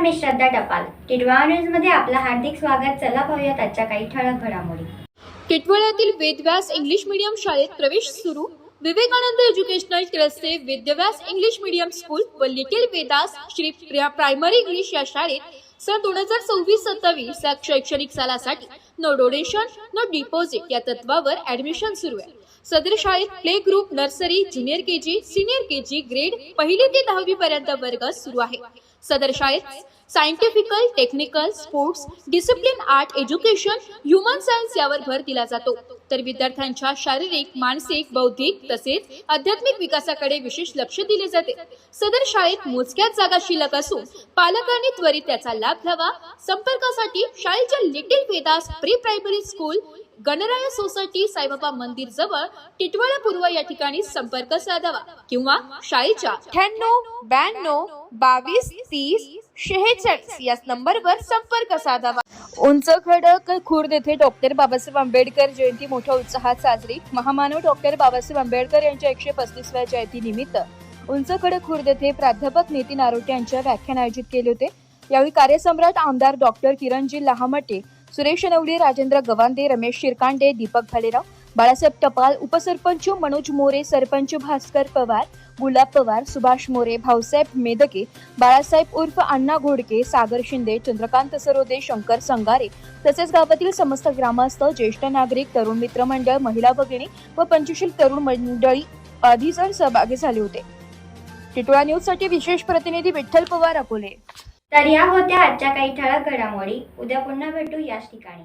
मी श्रद्धा टपाल. टिटवाळा न्यूज मध्ये आपलं हार्दिक स्वागत. चला पाहूयात आजच्या काही ठळक घडामोडी. टिटवाळ्यातील वेदव्यास इंग्लिश मीडियम शाळेत प्रवेश सुरू. विवेकानंद एज्युकेशनल ट्रस्टचे वेदव्यास इंग्लिश मीडियम स्कूल व little Vedas Shri primary English या शाळेत सन 2026-27 या शैक्षणिक सालासाठी नो डोनेशन नो डिपॉझिट या तत्वावर ऍडमिशन सुरू आहे. सदर शाळेत play group, nursery, junior KG, senior KG grade 1ली ते 10वी पर्यंत वर्ग सुरू आहे. सदर शाळेत scientifical, technical, sports, discipline, art, education, human science यावर भर दिला जातो. तर विद्यार्थ्यांच्या शारीरिक, मानसिक, बौद्धिक तसेच आध्यात्मिक विकासाकडे विशेष लक्ष दिले जाते. सदर शाळेत मोजक्याच जागा शिल्लक असून पालकांनी त्वरित त्याचा लाभ घ्यावा. संपर्कासाठी शाळेच्या little Vedas pre primary school, Ganaraya society, Saibaba मंदिर जवळ, टिटवाळा पूर्व या ठिकाणी संपर्क साधावा किंवा शाळेच्या 98 92 22 30 46 या नंबरवर संपर्क साधावा. उंच खडक खुर्द येथे डॉक्टर बाबासाहेब आंबेडकर जयंती मोठ्या उत्साहात साजरी. महामानव डॉक्टर बाबासाहेब आंबेडकर यांच्या 135व्या जयंतीनिमित्त उंच खडक खुर्द येथे प्राध्यापक नितीन आरोटे यांच्या व्याख्यान आयोजित केले होते. यावेळी कार्यसम्राट आमदार डॉक्टर किरणजी लहामटे, सुरेश नवले, राजेंद्र गवांदे, रमेश शिरकांडे, दीपक भालेराव, बाळासाहेब टपाल, उपसरपंच मनोज मोरे, सरपंच भास्कर पवार, गुलाब पवार, सुभाष मोरे, भाऊसाहेब मेदके, बाळासाहेब उर्फ अण्णा घोडके, सागर शिंदे, चंद्रकांत सरोदे, शंकर संगारे तसेच गावातील समस्त ग्रामस्थ, ज्येष्ठ नागरिक, तरुण मित्र मंडळ, महिला भगिनी व पंचशील तरुण मंडळी आदी जण सहभागी झाले होते. टिटवाळा न्यूज साठी विशेष प्रतिनिधी विठ्ठल पवार, अकोले. तर या होत्या आजच्या काही ठळक घडामोडी. उद्या पुन्हा भेटू याच ठिकाणी.